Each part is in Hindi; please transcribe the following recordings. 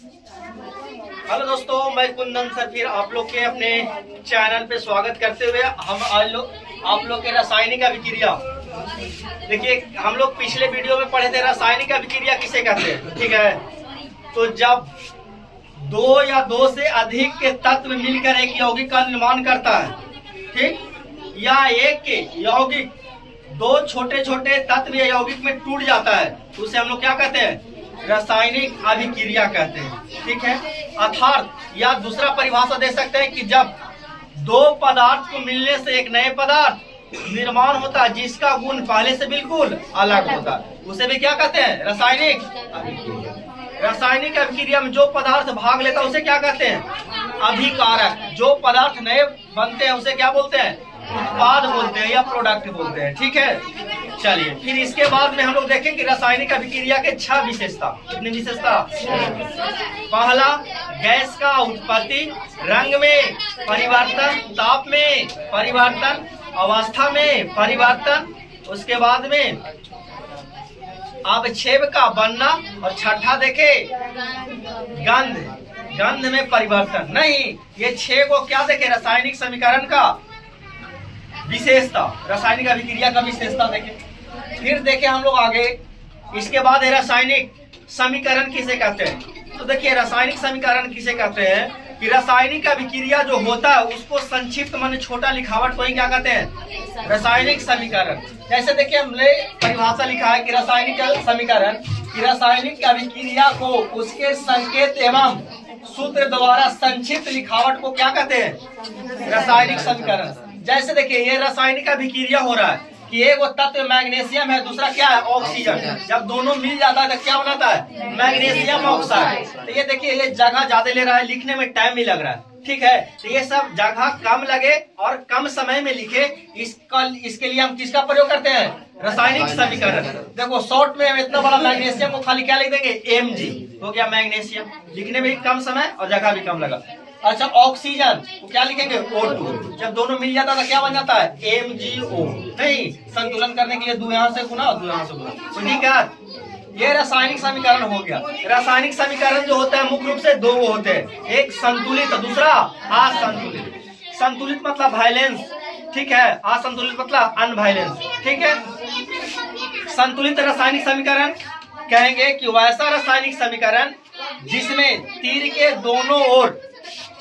हेलो दोस्तों, मैं कुंदन सर फिर आप लोग के अपने चैनल पे स्वागत करते हुए हम आज आप लोग के रासायनिक अभिक्रिया देखिए, हम लोग पिछले वीडियो में पढ़े थे रासायनिक अभिक्रिया किसे कहते हैं। ठीक है, तो जब दो या दो से अधिक के तत्व मिलकर एक यौगिक का निर्माण करता है, ठीक, या एक के यौगिक दो छोटे छोटे तत्व या यौगिक में टूट जाता है तो उसे हम लोग क्या कहते हैं? रासायनिक अभिक्रिया कहते हैं। ठीक है, अर्थात या दूसरा परिभाषा दे सकते हैं कि जब दो पदार्थ को मिलने से एक नए पदार्थ निर्माण होता है जिसका गुण पहले से बिल्कुल अलग होता है, उसे भी क्या कहते हैं? रासायनिक अभिक्रिया। रासायनिक अभिक्रिया में जो पदार्थ भाग लेता है उसे क्या कहते हैं? अभिकारक। जो पदार्थ नए बनते हैं उसे क्या बोलते हैं? उत्पाद बोलते हैं या प्रोडक्ट बोलते हैं। ठीक है, चलिए फिर इसके बाद में हम लोग देखें कि रासायनिक अभिक्रिया के 6 विशेषता। कितनी विशेषता? पहला, गैस का उत्पत्ति, रंग में परिवर्तन, ताप में परिवर्तन, अवस्था में परिवर्तन, उसके बाद में अवक्षेप का बनना, और छठा देखे गंध में परिवर्तन। नहीं, ये 6 को क्या देखे? रासायनिक समीकरण का विशेषता, रासायनिक अभिक्रिया का विशेषता देखें। फिर देखें हम लोग आगे, इसके बाद है रासायनिक समीकरण किसे कहते हैं। तो देखिए रासायनिक समीकरण किसे कहते हैं कि रासायनिक अभिक्रिया जो होता है उसको संक्षिप्त माने छोटा लिखावट को ही क्या कहते हैं? रासायनिक समीकरण। जैसे देखिए हमने परिभाषा लिखा है कि रासायनिक समीकरण की रासायनिक अभिक्रिया को उसके संकेत एवं सूत्र द्वारा संक्षिप्त लिखावट को क्या कहते हैं? रासायनिक समीकरण। जैसे देखिए ये रासायनिक अभिक्रिया हो रहा है कि एक वो तत्व मैग्नीशियम है, दूसरा क्या है? ऑक्सीजन। जब दोनों मिल जाता है तो क्या बनाता है? Magnesium oxide. तो ये देखिए ये जगह ज्यादा ले रहा है, लिखने में टाइम भी लग रहा है। ठीक है, तो ये सब जगह कम लगे और कम समय में लिखे, इसके लिए हम किसका प्रयोग करते हैं? रासायनिक समीकरण। देखो शॉर्ट में हम इतना बड़ा मैग्नीशियम को खाली क्या लिख देंगे? Mg हो गया मैग्नीशियम। लिखने में भी कम समय और जगह भी कम लगा। अच्छा, ऑक्सीजन को क्या लिखेंगे? O2। जब दोनों मिल जाता था क्या बन जाता है? MgO। नहीं, संतुलन करने के लिए दो यहाँ से गुना और दो यहाँ से गुना। तो ठीक है, ये रासायनिक समीकरण हो गया। रासायनिक समीकरण जो होता है मुख्य रूप से दो होते हैं, एक संतुलित और दूसरा असंतुलित। संतुलित मतलब वायलेंस, ठीक है, असंतुलित मतलब अनवायलेंस। ठीक है, संतुलित रासायनिक समीकरण कहेंगे कि वैसा रासायनिक समीकरण जिसमें तीर के दोनों ओर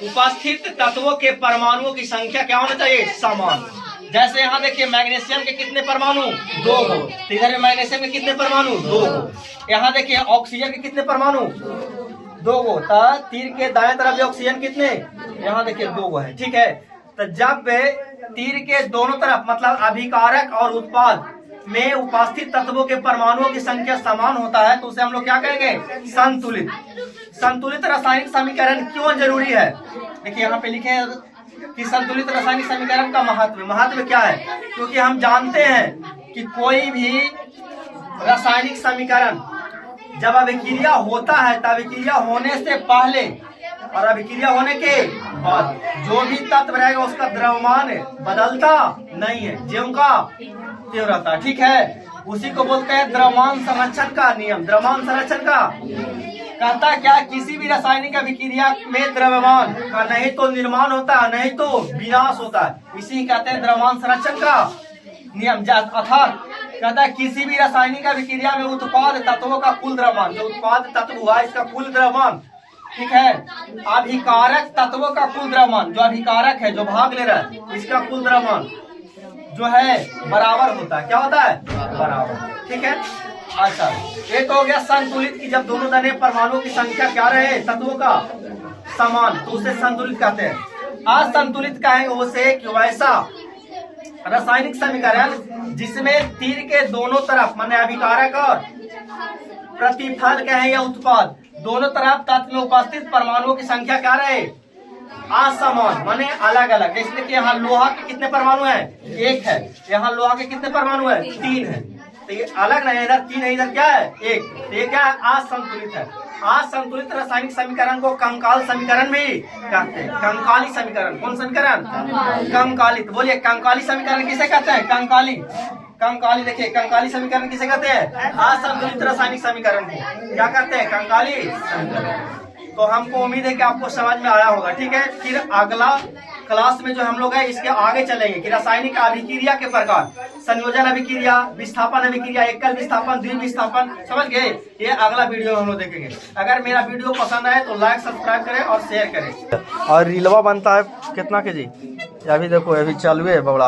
उपस्थित तत्वों के परमाणुओं की संख्या क्या होना चाहिए? समान। जैसे यहाँ देखिए मैग्नीशियम के कितने परमाणु? 2 हो। तो इधर में मैग्नीशियम के कितने परमाणु? 2 हो। यहाँ देखिए ऑक्सीजन के कितने परमाणु? 2 हो। तो तीर के दाएं तरफ भी ऑक्सीजन कितने? यहाँ देखिए 2 है। ठीक है, तो जब तीर के दोनों तरफ मतलब अभिकारक और उत्पाद में उपस्थित तत्वों के परमाणुओं की संख्या समान होता है तो उसे हम लोग क्या कहेंगे? संतुलित। संतुलित रासायनिक समीकरण क्यों जरूरी है? देखिए यहाँ पे लिखे हैं कि संतुलित रासायनिक समीकरण का महत्व क्या है? क्योंकि हम जानते हैं कि कोई भी रासायनिक समीकरण जब अभिक्रिया होता है तब अभिक्रिया होने से पहले और अभिक्रिया होने के बाद जो भी तत्व रहेगा उसका द्रव्यमान बदलता नहीं है, ज्यों का त्यों रहता है। ठीक है, उसी को बोलते हैं द्रव्यमान संरक्षण का नियम। द्रव्यमान संरक्षण का कहता क्या? किसी भी रासायनिक अभिक्रिया में द्रव्यमान का नहीं तो निर्माण होता है नहीं तो विनाश होता है, इसी कहते हैं द्रव्यमान संरक्षण का नियम। अर्थात कहता है किसी भी रासायनिक अभिक्रिया में उत्पाद तत्वों का कुल द्रव्यमान, जो उत्पाद तत्व हुआ इसका कुल द्रव्यमान, ठीक है, अभिकारक तत्वों का कुल द्रव्यमान, जो अभिकारक है जो भाग ले रहा है इसका कुल द्रव्यमान जो है बराबर होता है। क्या होता है? बराबर। ठीक है, अच्छा, एक हो गया संतुलित की जब दोनों दाने परमाणुओं की संख्या क्या रहे तत्वों का समान तो उसे संतुलित कहते हैं। असंतुलित कहेंगे उसे कि वैसा रासायनिक समीकरण जिसमें तीर के दोनों तरफ माने अभिकारक और प्रतिफल कहें या उत्पाद दोनों तरफ तत्व में उपस्थित परमाणुओं की संख्या क्या रहे? असमान माने अलग अलग। जैसे कि यहाँ लोहा के कितने परमाणु हैं? 1 है। यहाँ लोहा के कितने परमाणु हैं? 3 है। तो ये अलग नहीं, इधर 3 है, इधर क्या है? 1। तो ये क्या है? असंतुलित है। असंतुलित रासायनिक समीकरण को कंकाल समीकरण भी कहते हैं। कंकाली समीकरण। कौन समीकरण? कंकालित। बोलिए कंकाली समीकरण किसे कहते हैं? कंकाली। कंकाली देखिए कंकाली समीकरण किसे कहते हैं? असंतुलित रासायनिक समीकरण को क्या कहते हैं? कंकाली समीकरण। तो हमको उम्मीद है कि आपको समझ में आया होगा। ठीक है, फिर अगला क्लास में जो हम लोग है इसके आगे चलेंगे कि रासायनिक अभिक्रिया के प्रकार, संयोजन अभिक्रिया, विस्थापन अभिक्रिया, एकल विस्थापन, द्विविस्थापन, समझ गए। ये अगला वीडियो हम लोग देखेंगे। अगर मेरा वीडियो पसंद आए तो लाइक सब्सक्राइब करें और शेयर करें। और रीलवा बनता है कितना के जी, अभी देखो अभी चालू है बबड़ा।